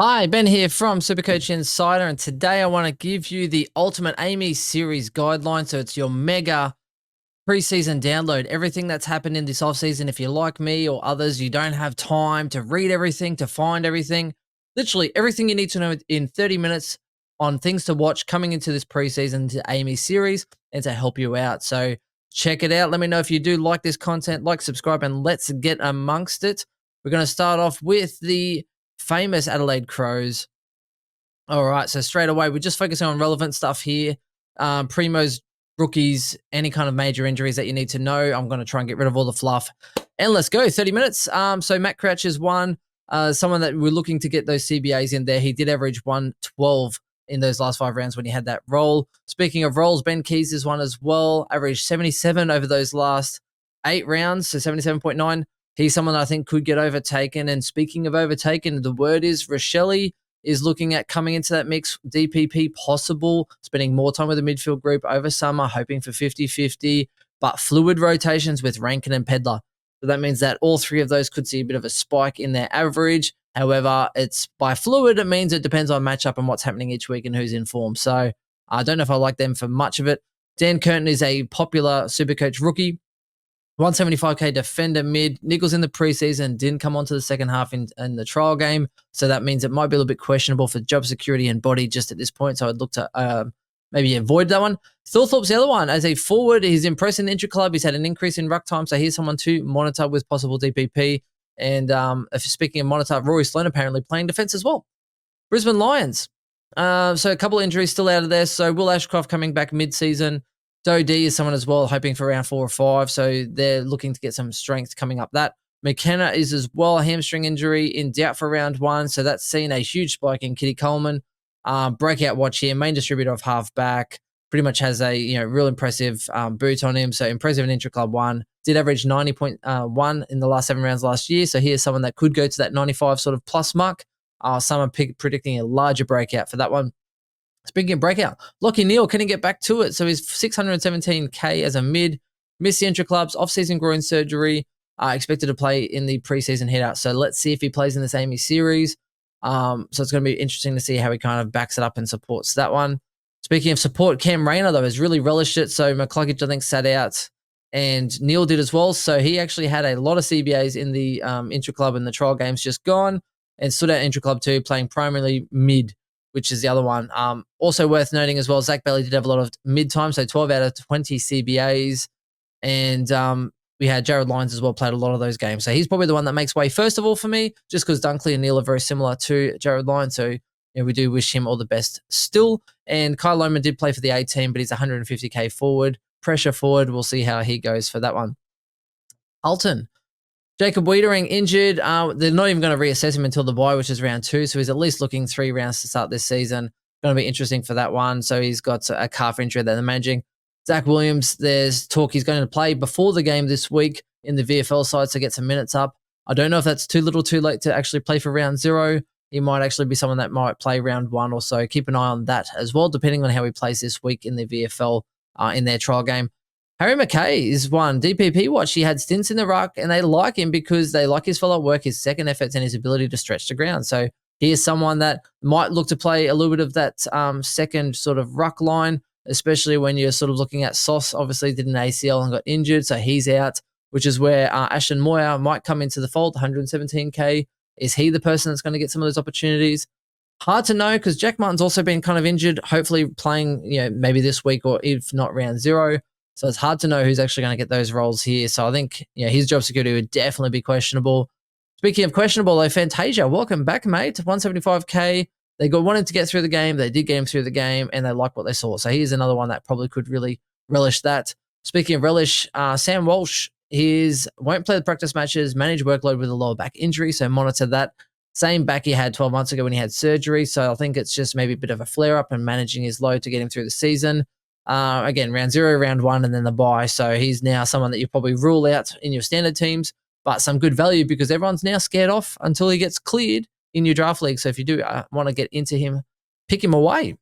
Hi, Ben here from Supercoach Insider, and today I want to give you the Ultimate Amy Series guideline. So it's your mega preseason download, everything that's happened in this offseason. If you're like me or others, you don't have time to read everything, to find everything, literally everything you need to know in 30 minutes on things to watch coming into this preseason to Amy Series and to help you out. So check it out. Let me know if you do like this content, like, subscribe, and let's get amongst it. We're going to start off with the famous Adelaide Crows. All right, so straight away, we're just focusing on relevant stuff here. Primos, rookies, any kind of major injuries that you need to know. I'm going to try and get rid of all the fluff. And let's go, 30 minutes. So Matt Crouch is one, someone that we're looking to get those CBAs in there. He did average 112 in those last 5 rounds when he had that role. Speaking of roles, Ben Keys is one as well. Averaged 77 over those last 8 rounds, so 77.9. He's someone that I think could get overtaken. And speaking of overtaken, the word is Rochelle is looking at coming into that mix, DPP possible, spending more time with the midfield group over summer, hoping for 50-50, but fluid rotations with Rankin and Pedler. So that means that all 3 of those could see a bit of a spike in their average. However, it's by fluid, it means it depends on matchup and what's happening each week and who's in form. So I don't know if I like them for much of it. Dan Curtin is a popular Supercoach rookie. 175k defender mid. Nichols in the preseason didn't come onto the second half in the trial game. So that means it might be a little bit questionable for job security and body just at this point. So I'd look to maybe avoid that one. Thorthorpe's the other one. As a forward, he's impressed in the intra-club. He's had an increase in ruck time. So here's someone to monitor with possible DPP. And if speaking of monitor, Rory Sloan apparently playing defense as well. Brisbane Lions. So a couple of injuries still out of there. So Will Ashcroft coming back mid-season. Doe D is someone as well, hoping for around 4 or 5. So they're looking to get some strength coming up that. McKenna is as well a hamstring injury in doubt for round 1. So that's seen a huge spike in Kitty Coleman. Breakout watch here, main distributor of halfback. Pretty much has a real impressive boot on him. So impressive in intra-club 1. Did average 90.1 in the last 7 rounds last year. So here's someone that could go to that 95 sort of plus mark. Some are predicting a larger breakout for that one. Speaking of breakout, Lockie Neal, can he get back to it? So he's 617k as a mid, missed the intra-clubs, off-season groin surgery, expected to play in the preseason head-out. So let's see if he plays in this Amy series. So it's going to be interesting to see how he kind of backs it up and supports that one. Speaking of support, Cam Rayner, though, has really relished it. So McCluggage, I think, sat out, and Neal did as well. So he actually had a lot of CBAs in the intra-club and the trial games just gone, and stood out intra-club too, playing primarily mid, which is the other one. Also worth noting as well, Zach Bailey did have a lot of mid-time, so 12 out of 20 CBAs. And we had Jared Lyons as well, played a lot of those games. So he's probably the one that makes way first of all for me, just because Dunkley and Neal are very similar to Jared Lyons. So we do wish him all the best still. And Kyle Lohman did play for the A team, but he's 150k forward. Pressure forward, we'll see how he goes for that one. Alton. Jacob Wiedering injured. They're not even going to reassess him until the bye, which is round 2. So he's at least looking 3 rounds to start this season. Going to be interesting for that one. So he's got a calf injury that they're managing. Zach Williams, there's talk he's going to play before the game this week in the VFL side to get some minutes up. I don't know if that's too little too late to actually play for round 0. He might actually be someone that might play round 1 or so. Keep an eye on that as well, depending on how he plays this week in the VFL in their trial game. Harry McKay is one. DPP watch. He had stints in the ruck, and they like him because they like his follow-up work, his second efforts, and his ability to stretch the ground. So he is someone that might look to play a little bit of that second sort of ruck line, especially when you're sort of looking at Sauce. Obviously did an ACL and got injured, so he's out, which is where Ashton Moyer might come into the fold, 117k. Is he the person that's going to get some of those opportunities? Hard to know because Jack Martin's also been kind of injured, hopefully playing maybe this week or if not round 0. So it's hard to know who's actually going to get those roles here. So I think his job security would definitely be questionable. Speaking of questionable, though, Fantasia, welcome back, mate. 175k. They wanted to get through the game. They did get him through the game, and they like what they saw. So here's another one that probably could really relish that. Speaking of relish, Sam Walsh won't play the practice matches, manage workload with a lower back injury, so monitor that. Same back he had 12 months ago when he had surgery. So I think it's just maybe a bit of a flare-up and managing his load to get him through the season. Again, round 0, round 1, and then the bye. So he's now someone that you probably rule out in your standard teams, but some good value because everyone's now scared off until he gets cleared in your draft league. So if you do want to get into him, pick him away.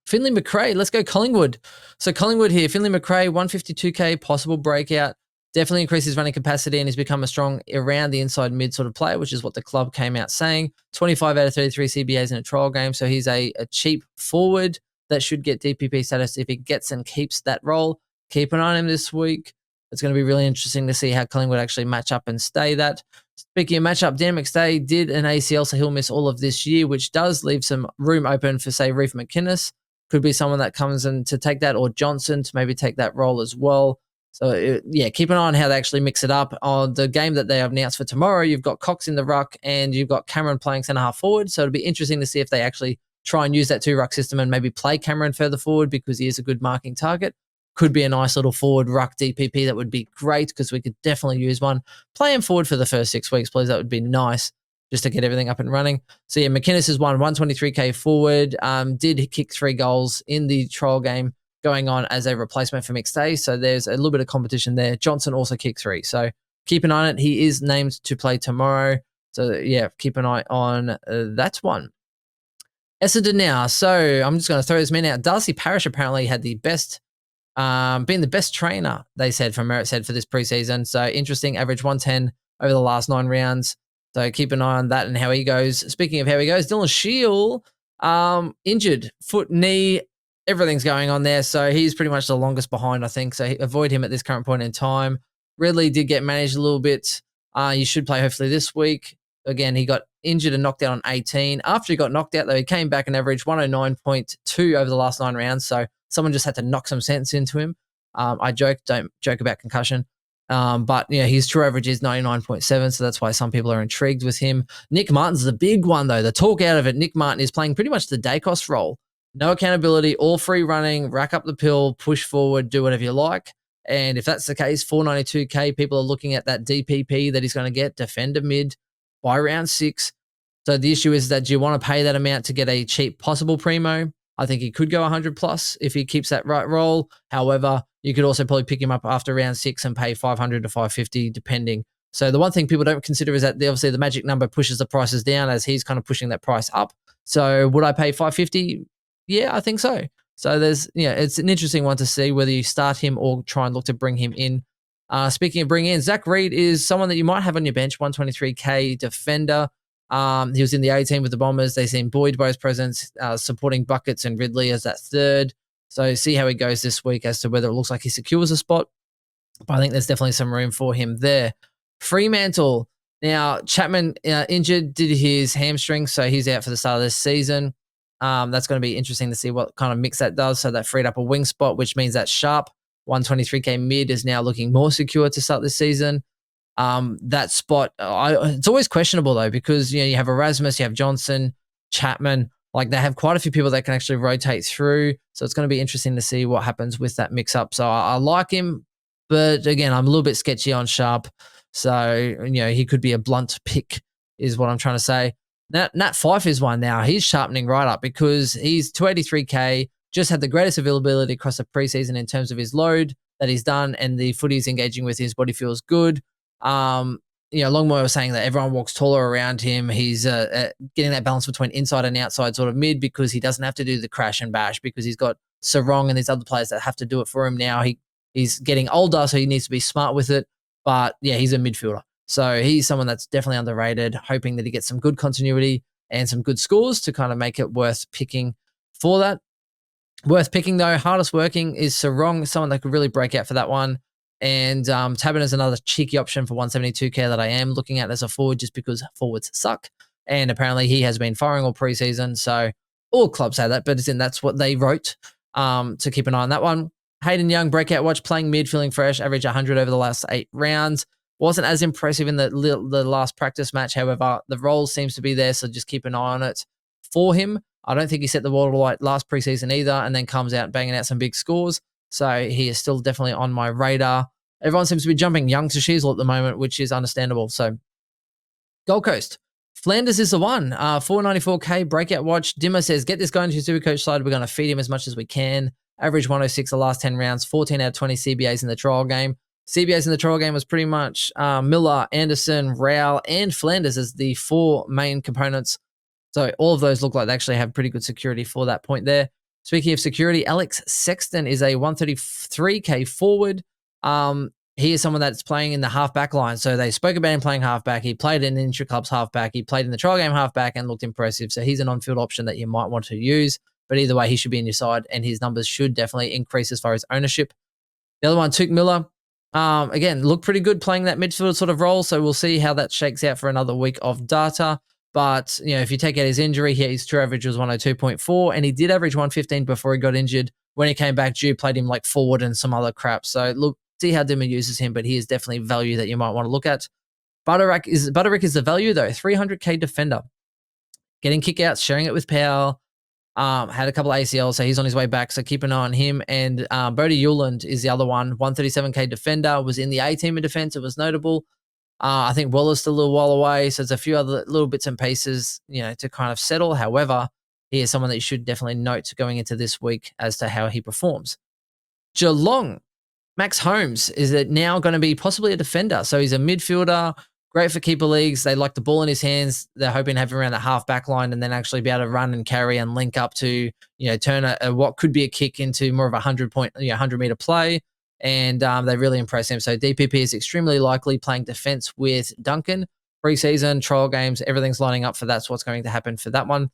Finley McRae, let's go Collingwood. So Collingwood here, Finley McRae, 152k, possible breakout. definitely increased his running capacity and he's become a strong around the inside mid sort of player, which is what the club came out saying. 25 out of 33 CBAs in a trial game. So he's a cheap forward that should get DPP status if he gets and keeps that role. Keep an eye on him this week. It's going to be really interesting to see how Collingwood actually match up and stay that. Speaking of matchup, Dan McStay did an ACL, so he'll miss all of this year, which does leave some room open for, say, Reef McInnes. Could be someone that comes in to take that, or Johnson to maybe take that role as well. So, keep an eye on how they actually mix it up. On the game that they have announced for tomorrow, you've got Cox in the ruck and you've got Cameron playing centre half forward. So it'll be interesting to see if they actually try and use that two ruck system and maybe play Cameron further forward because he is a good marking target. Could be a nice little forward ruck DPP. That would be great because we could definitely use one. Play him forward for the first 6 weeks, please. That would be nice just to get everything up and running. So, McInnes is 123K forward. Did kick 3 goals in the trial game going on as a replacement for McStay. So there's a little bit of competition there. Johnson also kicked 3. So keep an eye on it. He is named to play tomorrow. So, keep an eye on that one. Essendon now. So I'm just going to throw this man out. Darcy Parish apparently had the best being the best trainer, they said, from Merritt said for this preseason. So interesting, average 110 over the last 9 rounds. So keep an eye on that and how he goes. Speaking of how he goes, Dylan Shield, injured, foot, knee, everything's going on there. So he's pretty much the longest behind, I think. So avoid him at this current point in time. Ridley did get managed a little bit. You should play hopefully this week. Again, he got injured and knocked out on 18. After he got knocked out, though, he came back and averaged 109.2 over the last 9 rounds. So someone just had to knock some sense into him. Don't joke about concussion. But his true average is 99.7, so that's why some people are intrigued with him. Nick Martin's the big one, though. The talk out of it, Nick Martin is playing pretty much the Dacos role. No accountability, all free running, rack up the pill, push forward, do whatever you like. And if that's the case, 492K, people are looking at that DPP that he's going to get, defender mid, by round 6. So the issue is that do you want to pay that amount to get a cheap possible primo? I think he could go 100 plus if he keeps that right role. However, you could also probably pick him up after round 6 and pay 500 to 550 depending. So the one thing people don't consider is that obviously the magic number pushes the prices down as he's kind of pushing that price up. So would I pay 550? Yeah, I think so. So it's an interesting one to see whether you start him or try and look to bring him in. Speaking of bringing in, Zach Reed is someone that you might have on your bench, 123K defender. He was in the A team with the Bombers. They seen Boyd by his presence, supporting Buckets and Ridley as that third. So see how he goes this week as to whether it looks like he secures a spot. But I think there's definitely some room for him there. Fremantle. Now, Chapman injured, did his hamstring, so he's out for the start of this season. That's going to be interesting to see what kind of mix that does. So that freed up a wing spot, which means that Sharp 123K mid is now looking more secure to start this season. That spot, it's always questionable though, because you have Erasmus, you have Johnson, Chapman, like they have quite a few people that can actually rotate through. So it's going to be interesting to see what happens with that mix up. So I like him, but again, I'm a little bit sketchy on Sharp. So, he could be a blunt pick is what I'm trying to say. Nat Fife is one now. He's sharpening right up because he's 283K, just had the greatest availability across the preseason in terms of his load that he's done and the footy he's engaging with. His body feels good. Longmore was saying that everyone walks taller around him. He's getting that balance between inside and outside sort of mid because he doesn't have to do the crash and bash because he's got Sarong and these other players that have to do it for him now. He's getting older, so he needs to be smart with it. But, he's a midfielder. So he's someone that's definitely underrated, hoping that he gets some good continuity and some good scores to kind of make it worth picking for that. Worth picking, though, hardest working is Sarong, someone that could really break out for that one. And Tabin is another cheeky option for 172K that I am looking at as a forward just because forwards suck. And apparently he has been firing all preseason. So all clubs say that, but that's what they wrote. To keep an eye on that one. Hayden Young, breakout watch, playing mid, feeling fresh, average 100 over the last 8 rounds. Wasn't as impressive in the last practice match. However, the role seems to be there, so just keep an eye on it for him. I don't think he set the world alight last preseason either and then comes out banging out some big scores. So he is still definitely on my radar. Everyone seems to be jumping Young to Sheasel at the moment, which is understandable. So Gold Coast. Flanders is the one. 494K, breakout watch. Dimmer says, get this guy into your Supercoach side. We're going to feed him as much as we can. Average 106 the last 10 rounds, 14 out of 20 CBAs in the trial game. CBAs in the trial game was pretty much Miller, Anderson, Rowell, and Flanders as the 4 main components. So all of those look like they actually have pretty good security for that point there. Speaking of security, Alex Sexton is a 133K forward. he is someone that's playing in the half-back line. So they spoke about him playing halfback. He played in intra-clubs halfback. He played in the trial game halfback and looked impressive. So he's an on-field option that you might want to use. But either way, he should be in your side, and his numbers should definitely increase as far as ownership. The other one, Tuke Miller, again, looked pretty good playing that midfield sort of role. So we'll see how that shakes out for another week of data. But, if you take out his injury, his true average was 102.4, and he did average 115 before he got injured. When he came back, Dew played him like forward and some other crap. So look, see how Dimmer uses him, but he is definitely value that you might want to look at. Butterick is the value though, 300k defender. Getting kickouts, sharing it with Powell. Had a couple of ACLs, so he's on his way back. So keep an eye on him. And Bodie Euland is the other one, 137k defender, was in the A team in defense. It was notable. I think Waller's still a little while away, so there's a few other little bits and pieces, to kind of settle. However, he is someone that you should definitely note going into this week as to how he performs. Geelong, Max Holmes is now going to be possibly a defender. So he's a midfielder, great for keeper leagues. They like the ball in his hands. They're hoping to have him around that half back line and then actually be able to run and carry and link up to, turn what could be a kick into more of a 100-meter play. And they really impress him. So DPP is extremely likely playing defense with Duncan. Preseason, trial games, everything's lining up for that's what's going to happen for that one.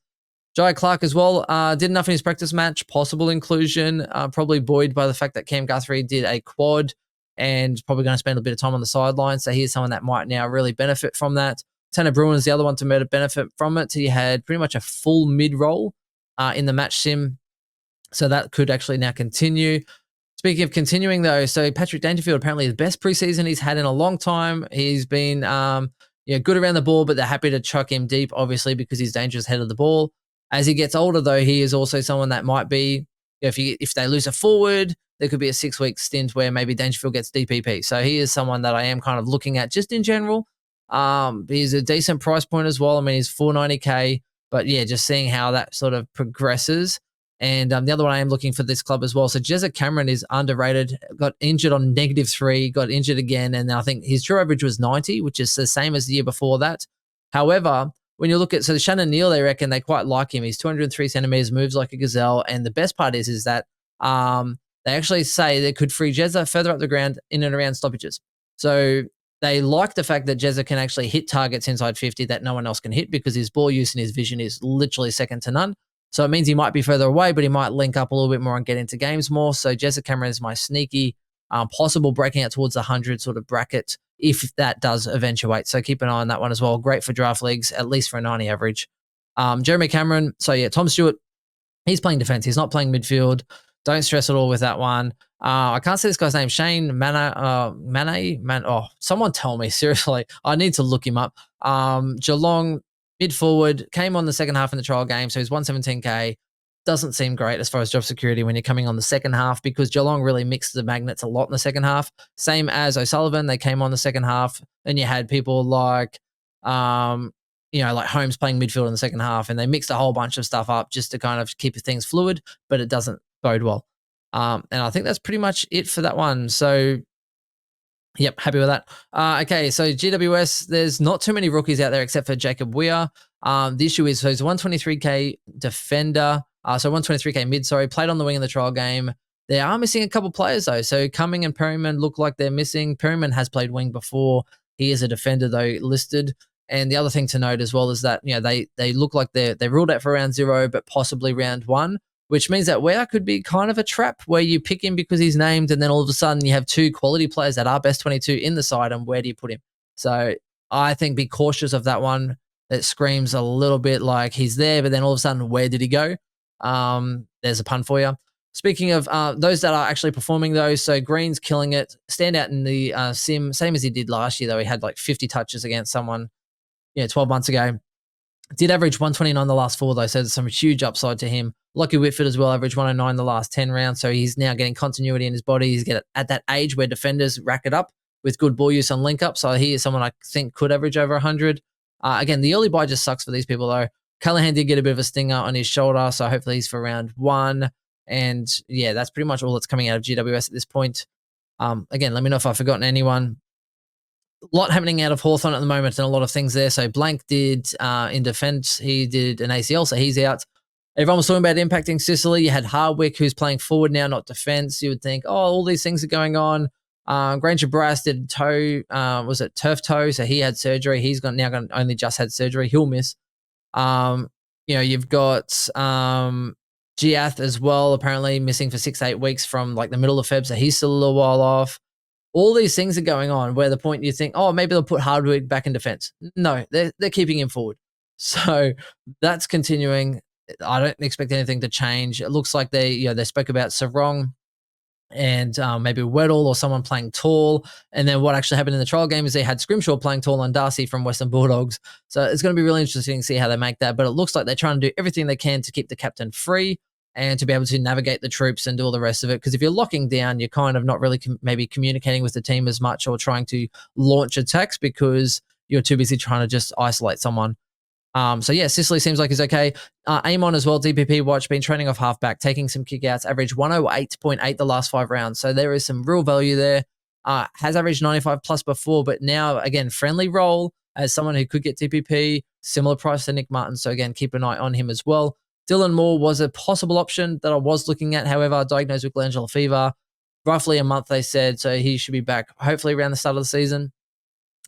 Jai Clark as well, did enough in his practice match, possible inclusion, probably buoyed by the fact that Cam Guthrie did a quad and probably going to spend a bit of time on the sideline. So he's someone that might now really benefit from that. Tanner Bruin's the other one to benefit from it. He had pretty much a full mid-roll in the match sim. So that could actually now continue. Speaking of continuing, though, so Patrick Dangerfield, apparently the best preseason he's had in a long time. He's been good around the ball, but they're happy to chuck him deep, obviously, because he's dangerous head of the ball. As he gets older, though, he is also someone that might be, if they lose a forward, there could be a 6-week stint where maybe Dangerfield gets DPP. So he is someone that I am kind of looking at just in general. He's a decent price point as well. I mean, he's $490K, but yeah, just seeing how that sort of progresses. And the other one I am looking for this club as well. So Jezza Cameron is underrated, got injured on -3, got injured again. And I think his true average was 90, which is the same as the year before that. However, when you look at, so Shannon Neal, they reckon they quite like him. He's 203 centimeters, moves like a gazelle. And the best part is that they actually say they could free Jezza further up the ground in and around stoppages. So they like the fact that Jezza can actually hit targets inside 50 that no one else can hit because his ball use and his vision is literally second to none. So it means he might be further away, but he might link up a little bit more and get into games more. So Jezza Cameron is my sneaky possible breaking out towards the 100 sort of bracket if that does eventuate. So keep an eye on that one as well. Great for draft leagues, at least for a 90 average. Jeremy Cameron. So yeah, Tom Stewart, he's playing defense. He's not playing midfield. Don't stress at all with that one. I can't say this guy's name. Shane someone tell me, seriously. I need to look him up. Geelong, mid-forward, came on the second half in the trial game, so he's 117K. Doesn't seem great as far as job security when you're coming on the second half because Geelong really mixed the magnets a lot in the second half. Same as O'Sullivan, they came on the second half, and you had people like, like Holmes playing midfield in the second half, and they mixed a whole bunch of stuff up just to kind of keep things fluid, but it doesn't bode well. And I think that's pretty much it for that one. So yep, happy with that. Okay, so GWS, there's not too many rookies out there except for Jacob Weir. The issue is, so he's a 123K defender, 123K mid, played on the wing in the trial game. They are missing a couple players, though. So Cumming and Perryman look like they're missing. Perryman has played wing before. He is a defender, though, listed. And the other thing to note as well is that, they look like they're ruled out for round 0, but possibly round 1. Which means that Weir could be kind of a trap where you pick him because he's named and then all of a sudden you have 2 quality players that are best 22 in the side, and where do you put him? So I think be cautious of that one. It screams a little bit like he's there, but then all of a sudden, where did he go? There's a pun for you. Speaking of those that are actually performing, though, so Green's killing it. Stand out in the sim, same as he did last year, though. He had like 50 touches against someone 12 months ago. Did average 129 the last 4, though, so there's some huge upside to him. Lockie Whitford as well, averaged 109 the last 10 rounds, so he's now getting continuity in his body. He's at that age where defenders rack it up with good ball use and link up, so he is someone I think could average over 100. Again, the early buy just sucks for these people, though. Callahan did get a bit of a stinger on his shoulder, so hopefully he's for round 1. And yeah, that's pretty much all that's coming out of GWS at this point. Again, let me know if I've forgotten anyone. A lot happening out of Hawthorn at the moment and a lot of things there. So Blank did in defense, he did an ACL, so he's out. Everyone was talking about impacting Sicily. You had Hardwick, who's playing forward now, not defense. You would think, all these things are going on. Granger Brass did toe, was it turf toe? So he had surgery. He's only just had surgery. He'll miss. You've got Giath as well, apparently missing for 6 to 8 weeks from like the middle of Feb. So he's still a little while off. All these things are going on where the point you think, oh, maybe they'll put Hardwick back in defense. No, they're keeping him forward. So that's continuing. I don't expect anything to change. It looks like they spoke about Sarong and maybe Weddle or someone playing tall. And then what actually happened in the trial game is they had Scrimshaw playing tall on Darcy from Western Bulldogs. So it's going to be really interesting to see how they make that. But it looks like they're trying to do everything they can to keep the captain free and to be able to navigate the troops and do all the rest of it. Because if you're locking down, you're kind of not really maybe communicating with the team as much or trying to launch attacks because you're too busy trying to just isolate someone. Sicily seems like he's okay. Amon as well, DPP watch, been training off halfback, taking some kickouts, average 108.8 the last 5 rounds. So there is some real value there. Has averaged 95 plus before, but now, again, friendly role as someone who could get DPP, similar price to Nick Martin. So again, keep an eye on him as well. Dylan Moore was a possible option that I was looking at. However, diagnosed with glandular fever, roughly a month, they said. So he should be back hopefully around the start of the season,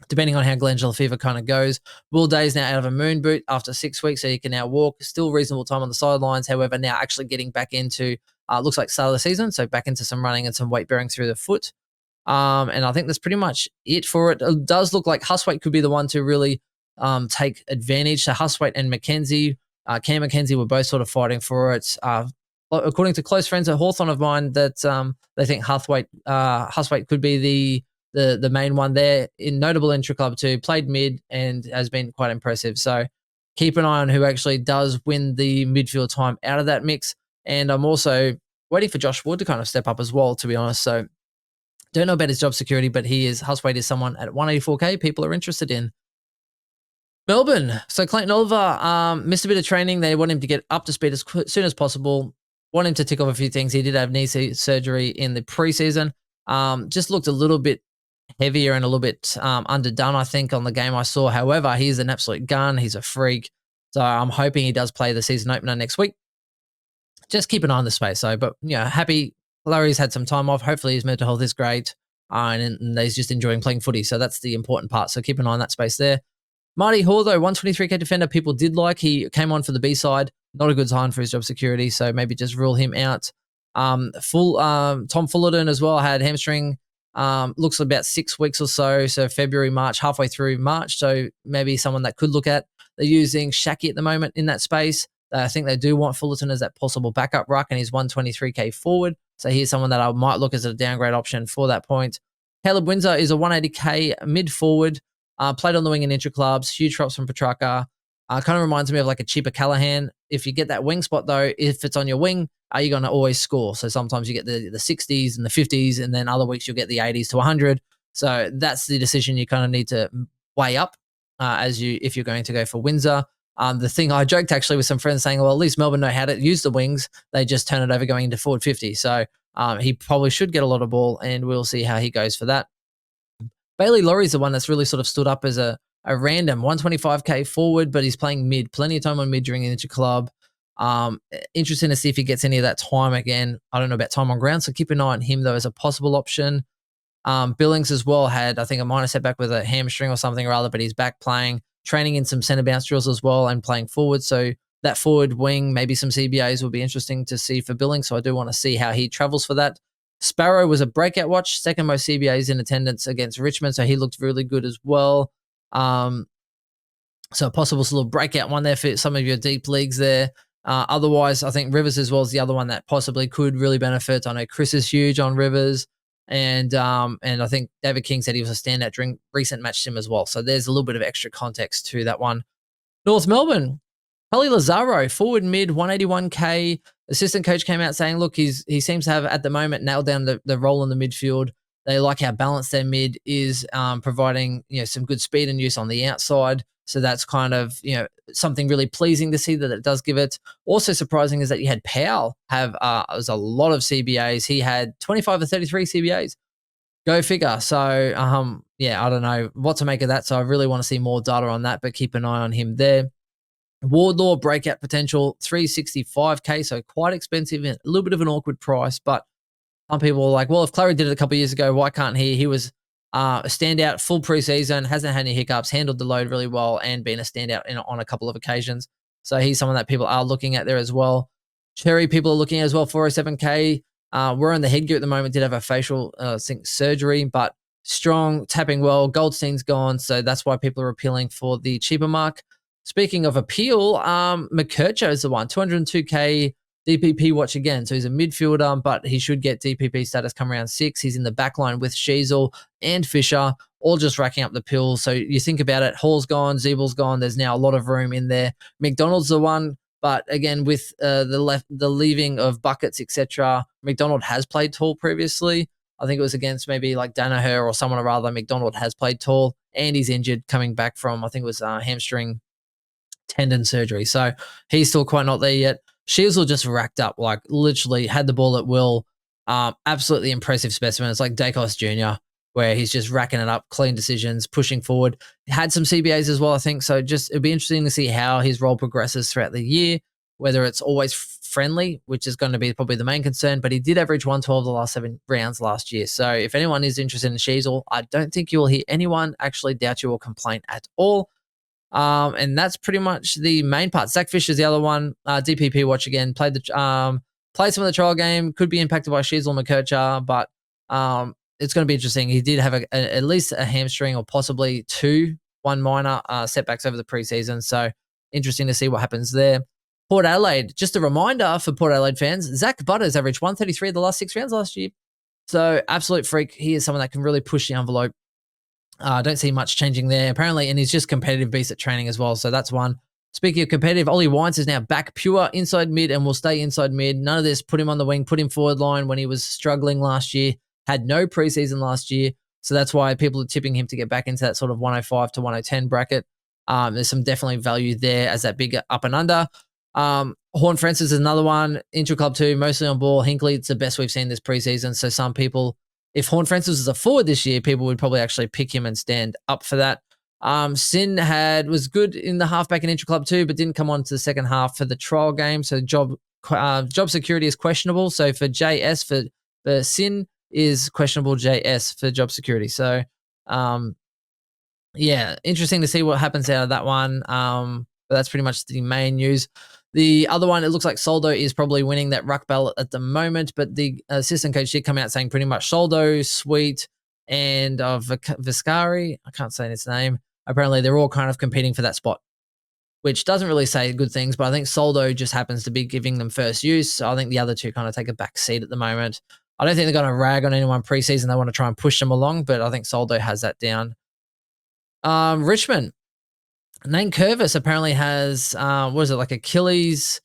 depending on how glandular fever kind of goes. Will Day's now out of a moon boot after 6 weeks, so he can now walk. Still reasonable time on the sidelines. However, now actually getting back into, looks like start of the season, so back into some running and some weight bearing through the foot. And I think that's pretty much it for it. It does look like Hustwaite could be the one to really take advantage. So Hustwaite and McKenzie, Cam McKenzie were both sort of fighting for it. According to close friends at Hawthorn of mine, that they think Hustwaite could be the main one there. Notable intra-club too, played mid and has been quite impressive. So keep an eye on who actually does win the midfield time out of that mix. And I'm also waiting for Josh Wood to kind of step up as well, to be honest. So don't know about his job security, but Hustwaite is someone at 184K people are interested in. Melbourne. So Clayton Oliver missed a bit of training. They want him to get up to speed as soon as possible. Want him to tick off a few things. He did have knee surgery in the preseason. Just looked a little bit heavier and a little bit underdone, I think, on the game I saw. However, he's an absolute gun. He's a freak. So I'm hoping he does play the season opener next week. Just keep an eye on the space. Happy Larry's had some time off. Hopefully his mental health is great and he's just enjoying playing footy. So that's the important part. So keep an eye on that space there. Marty Hall, though, 123K defender, people did like. He came on for the B-side. Not a good sign for his job security, so maybe just rule him out. Tom Fullerton as well had hamstring. Looks about 6 weeks or so February, March, halfway through March. So maybe someone that could look at. They're using Shaki at the moment in that space. I think they do want Fullerton as that possible backup ruck, and he's 123K forward. So here's someone that I might look as a downgrade option for that point. Caleb Windsor is a 180K mid forward. Played on the wing in intra-clubs, huge drops from Petrarca. Kind of reminds me of like a cheaper Callahan. If you get that wing spot, though, if it's on your wing, are you going to always score? So sometimes you get the 60s and the 50s, and then other weeks you'll get the 80s to 100. So that's the decision you kind of need to weigh up if you're going to go for Windsor. The thing I joked actually with some friends saying, well, at least Melbourne know how to use the wings. They just turn it over going into forward 50. So he probably should get a lot of ball, and we'll see how he goes for that. Bailey Laurie's the one that's really sort of stood up as a random 125K forward, but he's playing mid. Plenty of time on mid during the inter-club. Interesting to see if he gets any of that time again. I don't know about time on ground, so keep an eye on him, though, as a possible option. Billings as well had, I think, a minor setback with a hamstring or something or other, but he's back playing, training in some centre bounce drills as well and playing forward. So that forward wing, maybe some CBAs will be interesting to see for Billings. So I do want to see how he travels for that. Sparrow was a breakout watch, second most CBAs in attendance against Richmond, so he looked really good as well. So a possible little breakout one there for some of your deep leagues there. Otherwise, I think Rivers as well is the other one that possibly could really benefit. I know Chris is huge on Rivers, and I think David King said he was a standout during recent match sim as well. So there's a little bit of extra context to that one. North Melbourne. Polly Lazaro, forward mid, 181K. Assistant coach came out saying, look, he seems to have, at the moment, nailed down the role in the midfield. They like how balanced their mid is, providing some good speed and use on the outside. So that's kind of something really pleasing to see that it does give it. Also surprising is that you had Powell have there's a lot of CBAs. He had 25 or 33 CBAs. Go figure. So I don't know what to make of that. So I really want to see more data on that, but keep an eye on him there. Wardlaw breakout potential, 365K, so quite expensive and a little bit of an awkward price, but Some people are like, well, if Clary did it a couple of years ago, why can't he? He was a standout full preseason, hasn't had any hiccups, handled the load really well, and been a standout on a couple of occasions. So he's someone that people are looking at there as well. Cherry, people are looking at as well, 407K. We're on the headgear at the moment, did have a facial surgery, but strong, tapping well. Goldstein's gone, so that's why people are appealing for the cheaper mark. Speaking of appeal, McKercher is the one, 202K DPP watch again. So he's a midfielder, but he should get DPP status come around 6. He's in the back line with Sheasel and Fisher, all just racking up the pills. So you think about it, Hall's gone, Zeebel's gone. There's now a lot of room in there. McDonald's the one, but again, with the leaving of Buckets, etc., McDonald has played tall previously. I think it was against maybe like Danaher or someone or other. McDonald has played tall, and he's injured coming back from, I think it was hamstring tendon surgery. So he's still quite not there yet. Shields just racked up, like literally had the ball at will. Absolutely impressive specimen. It's like Dacos Jr., where he's just racking it up, clean decisions, pushing forward. Had some CBAs as well, I think. So just it'd be interesting to see how his role progresses throughout the year, whether it's always friendly, which is going to be probably the main concern. But he did average 112 the last 7 rounds last year. So if anyone is interested in Sheasel, I don't think you'll hear anyone actually doubt you or complain at all. And that's pretty much the main part. Zach Fisher's the other one. DPP watch again. Played some of the trial game. Could be impacted by Shiesel McKercher, but it's going to be interesting. He did have at least a hamstring or possibly 1 minor setbacks over the preseason. So interesting to see what happens there. Port Adelaide, just a reminder for Port Adelaide fans, Zach Butters averaged 133 the last 6 rounds last year. So absolute freak. He is someone that can really push the envelope. Don't see much changing there, apparently, and he's just competitive beast at training as well, so that's one. Speaking of competitive, Ollie Wines is now back pure inside mid and will stay inside mid. None of this put him on the wing, put him forward line when he was struggling last year, had no preseason last year, so that's why people are tipping him to get back into that sort of 105 to 110 bracket. There's some definitely value there as that big up and under. Horn Francis is another one, Intra Club 2, mostly on ball. Hinkley, it's the best we've seen this preseason, so some people, if Horn Francis was a forward this year, people would probably actually pick him and stand up for that. Sin was good in the halfback in Intra Club 2, but didn't come on to the second half for the trial game. So job security is questionable. So for JS, for Sin is questionable, JS for job security. So yeah, interesting to see what happens out of that one. But that's pretty much the main news. The other one, it looks like Soldo is probably winning that ruck ballot at the moment, but the assistant coach did come out saying pretty much Soldo, Sweet, and Viscari, I can't say his name, apparently they're all kind of competing for that spot, which doesn't really say good things, but I think Soldo just happens to be giving them first use. So I think the other two kind of take a back seat at the moment. I don't think they're going to rag on anyone preseason. They want to try and push them along, but I think Soldo has that down. Richmond. Nate Curvis apparently has, what is it, like Achilles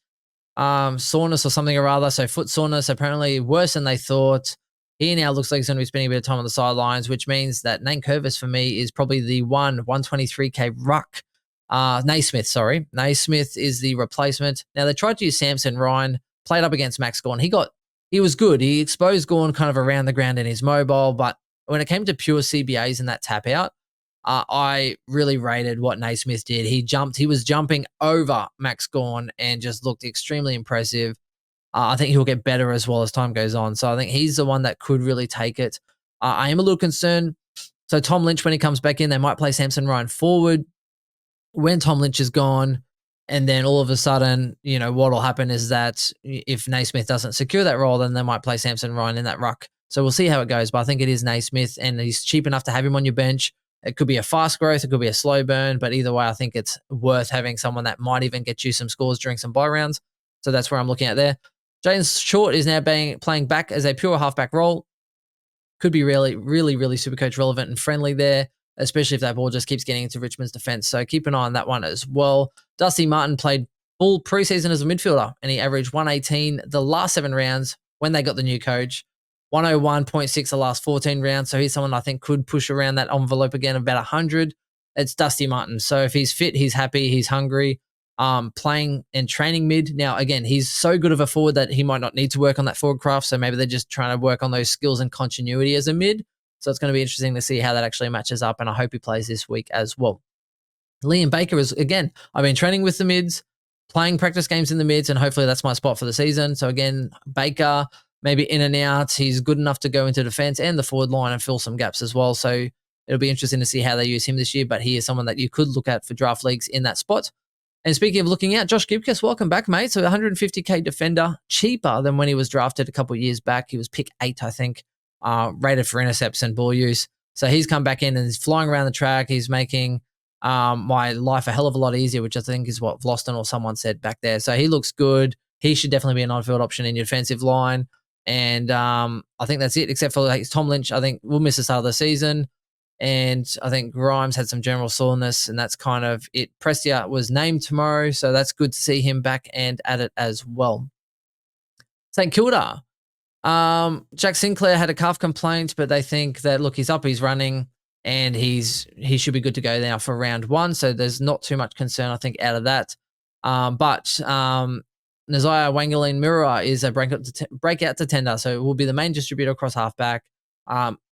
soreness or something or other. So foot soreness, apparently worse than they thought. He now looks like he's going to be spending a bit of time on the sidelines, which means that Nate Curvis for me is probably the 123K ruck. Naismith, sorry. Naismith is the replacement. Now they tried to use Samson Ryan, played up against Max Gawn. He was good. He exposed Gawn kind of around the ground in his mobile, but when it came to pure CBAs and that tap out, I really rated what Naismith did. He was jumping over Max Gawn and just looked extremely impressive. I think he'll get better as well as time goes on. So I think he's the one that could really take it. I am a little concerned. So Tom Lynch, when he comes back in, they might play Samson Ryan forward. When Tom Lynch is gone, and then all of a sudden, what will happen is that if Naismith doesn't secure that role, then they might play Samson Ryan in that ruck. So we'll see how it goes. But I think it is Naismith, and he's cheap enough to have him on your bench. It could be a fast growth. It could be a slow burn. But either way, I think it's worth having someone that might even get you some scores during some bye rounds. So that's where I'm looking at there. James Short is now playing back as a pure halfback role. Could be really, really, really Supercoach relevant and friendly there, especially if that ball just keeps getting into Richmond's defense. So keep an eye on that one as well. Dusty Martin played full preseason as a midfielder, and he averaged 118 the last 7 rounds when they got the new coach. 101.6 the last 14 rounds. So he's someone I think could push around that envelope again of about 100. It's Dusty Martin. So if he's fit, he's happy, he's hungry, playing and training mid. Now, again, he's so good of a forward that he might not need to work on that forward craft. So maybe they're just trying to work on those skills and continuity as a mid. So it's going to be interesting to see how that actually matches up. And I hope he plays this week as well. Liam Baker is, again, I've been training with the mids, playing practice games in the mids, and hopefully that's my spot for the season. So again, Baker, maybe in and out. He's good enough to go into defense and the forward line and fill some gaps as well. So it'll be interesting to see how they use him this year, but he is someone that you could look at for draft leagues in that spot. And speaking of looking out, Josh Gibcus, welcome back, mate. So 150K defender, cheaper than when he was drafted a couple of years back. He was pick 8, I think, rated for intercepts and ball use. So he's come back in and he's flying around the track. He's making my life a hell of a lot easier, which I think is what Vlosten or someone said back there. So he looks good. He should definitely be an on-field option in your defensive line. And I think that's it, except for like, Tom Lynch, I think will miss the start of the season. And I think Grimes had some general soreness, and that's kind of it. Prestia was named tomorrow, so that's good to see him back and at it as well. St Kilda. Jack Sinclair had a calf complaint, but they think that, look, he's up, he's running, and he should be good to go now for round 1. So there's not too much concern, I think, out of that. But Nazaya Wangaleen Mirror is a breakout to tender, so it will be the main distributor across halfback.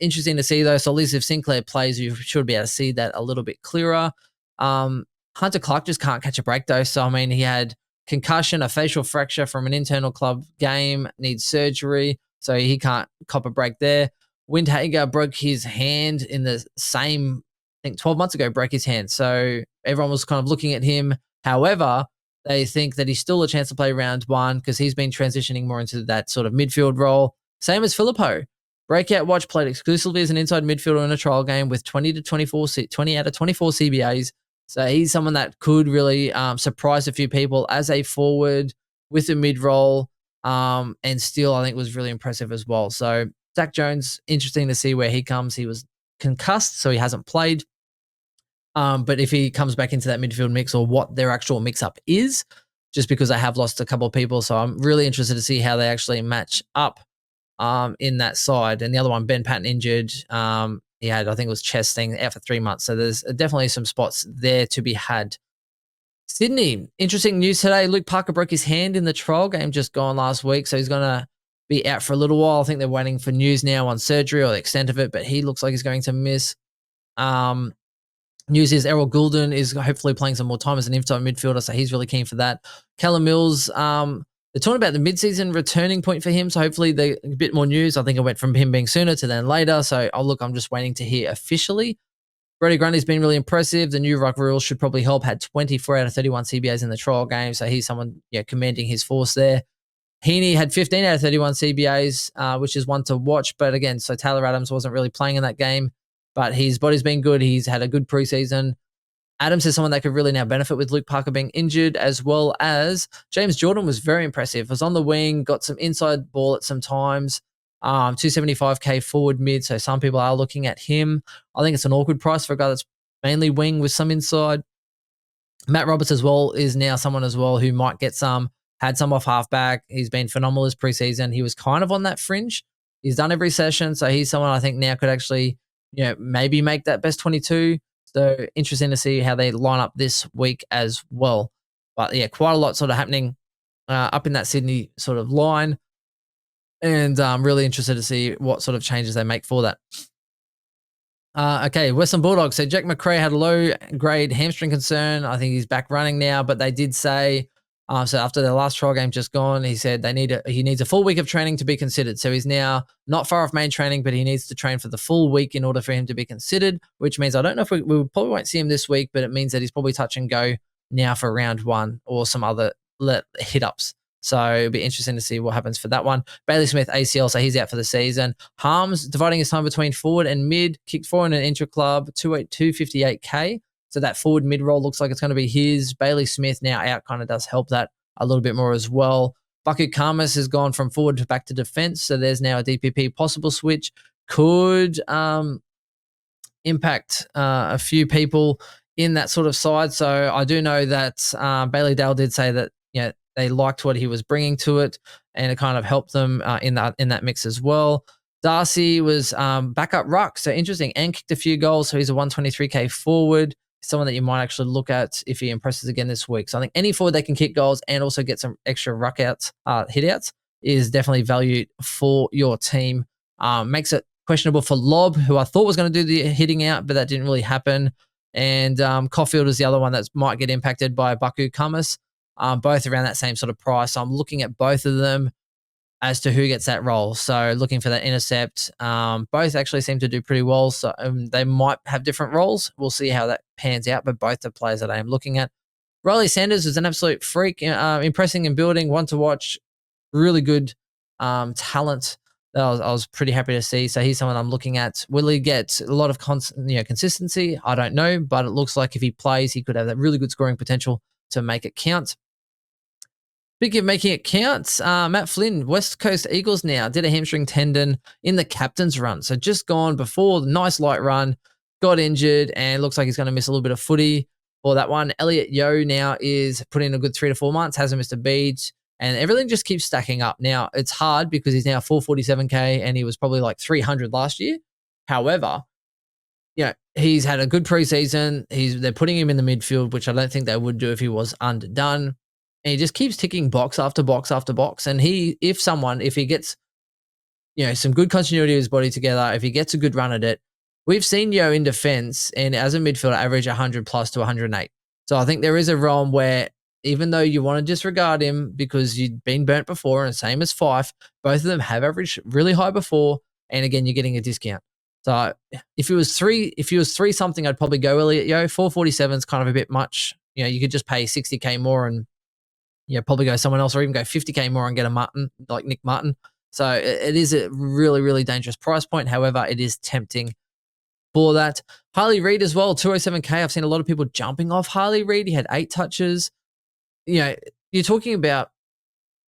Interesting to see though. So at least if Sinclair plays, you should be able to see that a little bit clearer. Hunter Clark just can't catch a break though. So I mean, he had concussion, a facial fracture from an internal club game, needs surgery, so he can't cop a break there. Windhager broke his hand in the same, I think 12 months ago, broke his hand. So everyone was kind of looking at him. However, they think that he's still a chance to play round 1 because he's been transitioning more into that sort of midfield role. Same as Filippo. Breakout watch played exclusively as an inside midfielder in a trial game with 20 out of 24 CBAs. So he's someone that could really surprise a few people as a forward with a mid role, and still I think was really impressive as well. So Zach Jones, interesting to see where he comes. He was concussed, so he hasn't played. But if he comes back into that midfield mix, or what their actual mix-up is, just because they have lost a couple of people. So I'm really interested to see how they actually match up in that side. And the other one, Ben Patton, injured. He had, I think it was chest thing, out for 3 months. So there's definitely some spots there to be had. Sydney, interesting news today. Luke Parker broke his hand in the trial game just gone last week. So he's going to be out for a little while. I think they're waiting for news now on surgery or the extent of it, but he looks like he's going to miss. News is Errol Goulden is hopefully playing some more time as an inside midfielder, so he's really keen for that. Callum Mills, they're talking about the mid-season returning point for him, so hopefully a bit more news. I think it went from him being sooner to then later, so I'm just waiting to hear officially. Brody Grundy's been really impressive. The new ruck rules should probably help. Had 24 out of 31 CBAs in the trial game, so he's someone commanding his force there. Heaney had 15 out of 31 CBAs, which is one to watch, but again, so Taylor Adams wasn't really playing in that game, but his body's been good. He's had a good preseason. Adams is someone that could really now benefit with Luke Parker being injured, as well as James Jordan was very impressive. Was on the wing, got some inside ball at some times, 275K forward mid, so some people are looking at him. I think it's an awkward price for a guy that's mainly wing with some inside. Matt Roberts as well is now someone as well who might get some, had some off halfback. He's been phenomenal this preseason. He was kind of on that fringe. He's done every session, so he's someone I think now could actually maybe make that best 22. So interesting to see how they line up this week as well. But yeah, quite a lot sort of happening up in that Sydney sort of line. And I'm really interested to see what sort of changes they make for that. Okay, Western Bulldogs. So Jack McRae had a low-grade hamstring concern. I think he's back running now, but they did say, so after their last trial game just gone, he said he needs a full week of training to be considered. So he's now not far off main training, but he needs to train for the full week in order for him to be considered, which means I don't know if we probably won't see him this week, but it means that he's probably touch and go now for round 1 or some other hit-ups. So it'll be interesting to see what happens for that one. Bailey Smith, ACL, so he's out for the season. Harms dividing his time between forward and mid, kicked 4 in an intra-club, 258K. So that forward mid role looks like it's going to be his. Bailey Smith now out kind of does help that a little bit more as well. Baku Karmas has gone from forward to back to defense. So there's now a DPP possible switch. Could impact a few people in that sort of side. So I do know that Bailey Dale did say that they liked what he was bringing to it, and it kind of helped them in that mix as well. Darcy was backup ruck, so interesting, and kicked a few goals. So he's a 123K forward. Someone that you might actually look at if he impresses again this week. So I think any forward that can kick goals and also get some extra ruck outs, hit outs, is definitely valued for your team. Makes it questionable for Lob, who I thought was going to do the hitting out, but that didn't really happen. And Caulfield is the other one that might get impacted by Baku Kamas, both around that same sort of price. So I'm looking at both of them. as to who gets that role. So looking for that intercept. Both actually seem to do pretty well. So they might have different roles. We'll see how that pans out, but both the players that I am looking at. Riley Sanders is an absolute freak, impressing and building, one to watch, really good talent that I was pretty happy to see. So he's someone I'm looking at. Will he get a lot of consistency? I don't know, but it looks like if he plays, he could have that really good scoring potential to make it count. Speaking of making it count, Matt Flynn, West Coast Eagles now, did a hamstring tendon in the captain's run. So just gone before the nice light run, got injured, and looks like he's going to miss a little bit of footy for that one. Elliot Yeo now is putting in a good 3 to 4 months, hasn't missed a beat, and everything just keeps stacking up. Now, it's hard because he's now 447K, and he was probably like 300 last year. However, he's had a good preseason. They're putting him in the midfield, which I don't think they would do if he was underdone. And he just keeps ticking box after box after box. And if he gets, some good continuity of his body together, if he gets a good run at it, we've seen Yo in defense and as a midfielder average 100 plus to 108. So I think there is a realm where even though you want to disregard him because you've been burnt before, and same as Fife, both of them have averaged really high before. And again, you're getting a discount. So if he was three something, I'd probably go Elliot Yo. 447 is kind of a bit much. You could just pay 60K more and probably go someone else, or even go 50K more and get a Martin, like Nick Martin. So it is a really, really dangerous price point. However, it is tempting for that. Harley Reid as well, 207K. I've seen a lot of people jumping off Harley Reid. He had 8 touches. You're talking about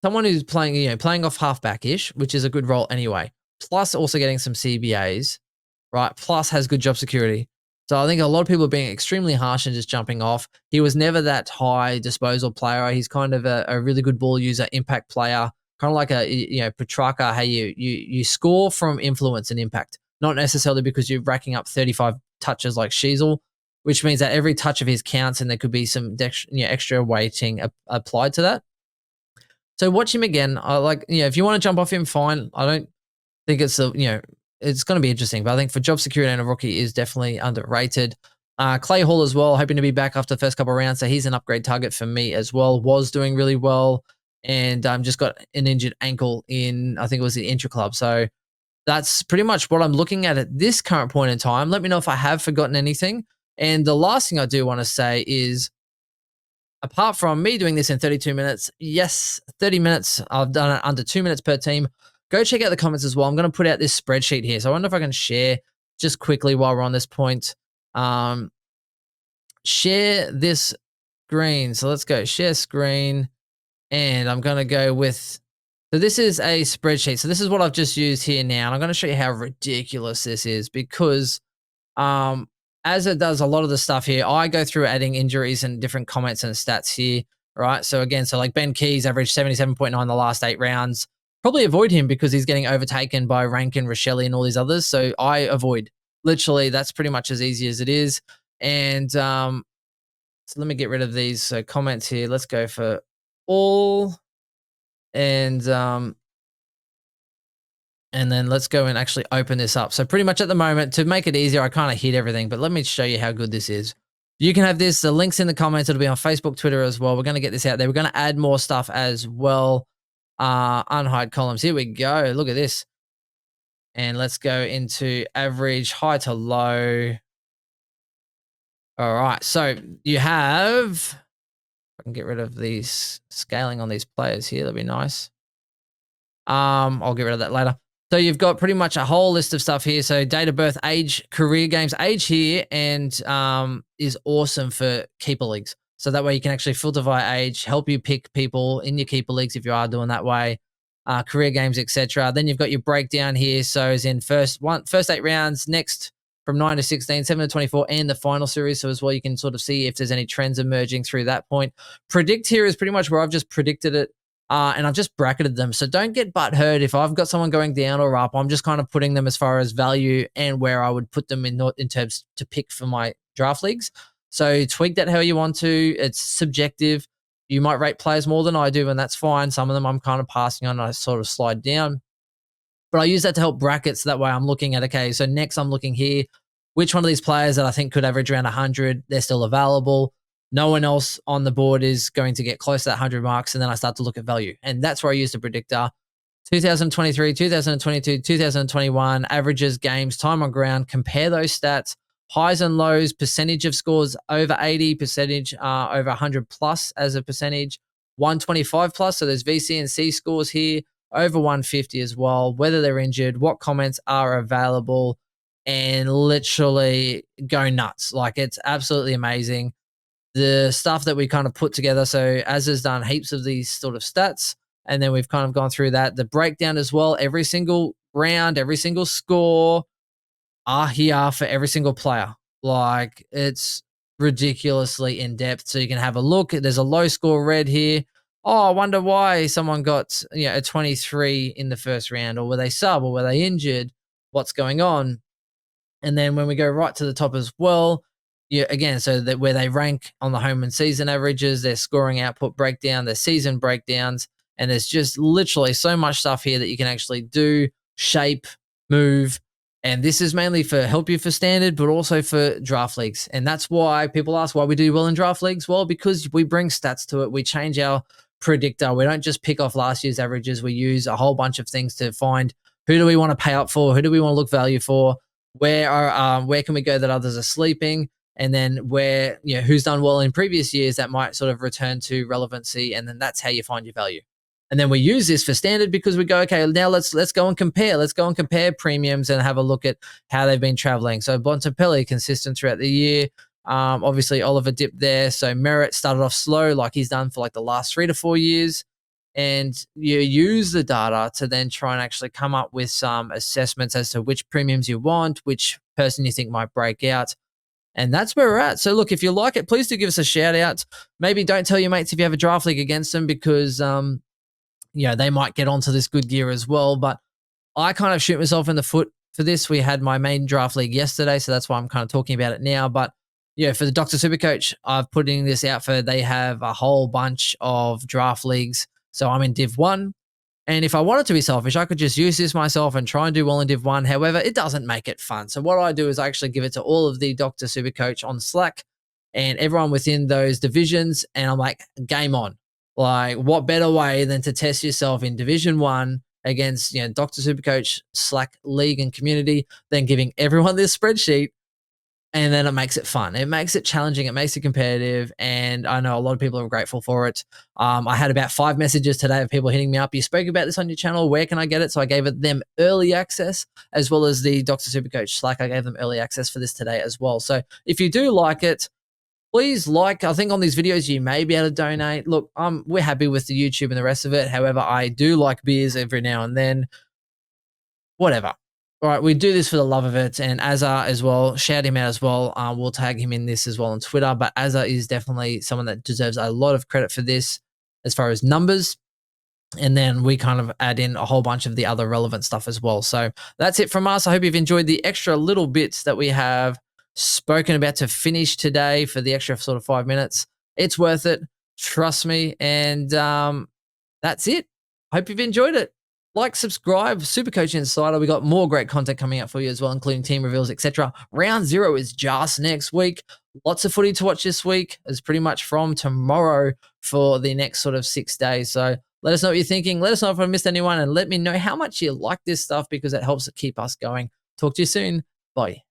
someone who's playing off halfback-ish, which is a good role anyway, plus also getting some CBAs, right? Plus has good job security. So I think a lot of people are being extremely harsh and just jumping off. He was never that high disposal player. He's kind of a really good ball user, impact player, kind of like Petrarca. Hey, you score from influence and impact, not necessarily because you're racking up 35 touches like Sheasel, which means that every touch of his counts, and there could be some extra weighting applied to that. So watch him again. If you want to jump off him, fine. I don't think it's it's going to be interesting, but I think for job security and a rookie is definitely underrated. Clay Hall as well, hoping to be back after the first couple of rounds. So he's an upgrade target for me as well. Was doing really well and just got an injured ankle in, I think it was the intra club. So that's pretty much what I'm looking at this current point in time. Let me know if I have forgotten anything. And the last thing I do want to say is, apart from me doing this in 32 minutes, yes, 30 minutes, I've done it under 2 minutes per team. Go check out the comments as well. I'm going to put out this spreadsheet here. So I wonder if I can share just quickly while we're on this point. Share this screen. So let's go share screen. And I'm going to go with, so this is a spreadsheet. So this is what I've just used here now. And I'm going to show you how ridiculous this is because as it does a lot of the stuff here, I go through adding injuries and different comments and stats here, right? So again, like Ben Keys averaged 77.9 the last 8 rounds. Probably avoid him because he's getting overtaken by Rankin, Rochelle, and all these others. So I avoid. Literally, that's pretty much as easy as it is. And so let me get rid of these comments here. Let's go for all. And then let's go and actually open this up. So pretty much at the moment, to make it easier, I kind of hid everything. But let me show you how good this is. You can have this. The link's in the comments. It'll be on Facebook, Twitter as well. We're going to get this out there. We're going to add more stuff as well. Unhide columns. Here we go. Look at this. And let's go into average, high to low. All right. So you have, I can get rid of these scaling on these players here. That'd be nice. I'll get rid of that later. So you've got pretty much a whole list of stuff here. So date of birth, age, career games, age here, and is awesome for keeper leagues. So that way you can actually filter by age, help you pick people in your keeper leagues if you are doing that way, career games, etc. Then you've got your breakdown here. So as in first 8 rounds, next from 9 to 16, 7 to 24, and the final series. So as well, you can sort of see if there's any trends emerging through that point. Predict here is pretty much where I've just predicted it. And I've just bracketed them. So don't get butthurt if I've got someone going down or up. I'm just kind of putting them as far as value and where I would put them in terms to pick for my draft leagues. So tweak that how you want to. It's subjective. You might rate players more than I do, and that's fine. Some of them I'm kind of passing on. I sort of slide down. But I use that to help bracket, so that way I'm looking at, okay, so next I'm looking here. Which one of these players that I think could average around 100, they're still available. No one else on the board is going to get close to that 100 marks, and then I start to look at value. And that's where I use the predictor 2023, 2022, 2021, averages, games, time on ground, compare those stats, highs and lows, percentage of scores over 80, percentage over 100 plus as a percentage, 125 plus. So there's VC and C scores here, over 150 as well, whether they're injured, what comments are available, and literally go nuts. Like, it's absolutely amazing. The stuff that we kind of put together. So Az has done heaps of these sort of stats, and then we've kind of gone through that. The breakdown as well, every single round, every single score are here for every single player. Like, it's ridiculously in depth. So you can have a look. There's a low score red here. Oh, I wonder why someone got a 23 in the first round, or were they sub, or were they injured? What's going on? And then when we go right to the top as well, again, so that where they rank on the home and season averages, their scoring output breakdown, their season breakdowns, and there's just literally so much stuff here that you can actually do, shape, move. And this is mainly for help you for standard, but also for draft leagues. And that's why people ask why we do well in draft leagues. Well, because we bring stats to it. We change our predictor. We don't just pick off last year's averages. We use a whole bunch of things to find who do we want to pay up for, who do we want to look value for, where can we go that others are sleeping, and then where who's done well in previous years that might sort of return to relevancy, and then that's how you find your value. And then we use this for standard because we go, okay, now let's go and compare. Let's go and compare premiums and have a look at how they've been traveling. So Bontempelli consistent throughout the year. Obviously Oliver dipped there. So Merritt started off slow, like he's done for like the last 3 to 4 years. And you use the data to then try and actually come up with some assessments as to which premiums you want, which person you think might break out. And that's where we're at. So look, if you like it, please do give us a shout out. Maybe don't tell your mates if you have a draft league against them, because they might get onto this good gear as well. But I kind of shoot myself in the foot for this. We had my main draft league yesterday, so that's why I'm kind of talking about it now. But for the Dr. Supercoach, I've putting this out for, they have a whole bunch of draft leagues. So I'm in Div 1. And if I wanted to be selfish, I could just use this myself and try and do well in Div 1. However, it doesn't make it fun. So what I do is I actually give it to all of the Dr. Supercoach on Slack and everyone within those divisions. And I'm like, game on. Like, what better way than to test yourself in Division 1 against Dr. Supercoach, Slack, League, and community than giving everyone this spreadsheet. And then it makes it fun. It makes it challenging. It makes it competitive. And I know a lot of people are grateful for it. I had about 5 messages today of people hitting me up. You spoke about this on your channel. Where can I get it? So I gave them early access, as well as the Dr. Supercoach Slack. I gave them early access for this today as well. So if you do like it, please I think on these videos, you may be able to donate. Look, we're happy with the YouTube and the rest of it. However, I do like beers every now and then. Whatever. All right, we do this for the love of it. And Azar as well, shout him out as well. We'll tag him in this as well on Twitter. But Azar is definitely someone that deserves a lot of credit for this as far as numbers. And then we kind of add in a whole bunch of the other relevant stuff as well. So that's it from us. I hope you've enjoyed the extra little bits that we have spoken about to finish today for the extra sort of 5 minutes. It's worth it. Trust me. And that's it. Hope you've enjoyed it. Like, subscribe, Supercoach Insider. We got more great content coming out for you as well, including team reveals, etc. Round 0 is just next week. Lots of footy to watch this week. It's pretty much from tomorrow for the next sort of 6 days. So let us know what you're thinking. Let us know if I missed anyone, and let me know how much you like this stuff, because it helps keep us going. Talk to you soon. Bye.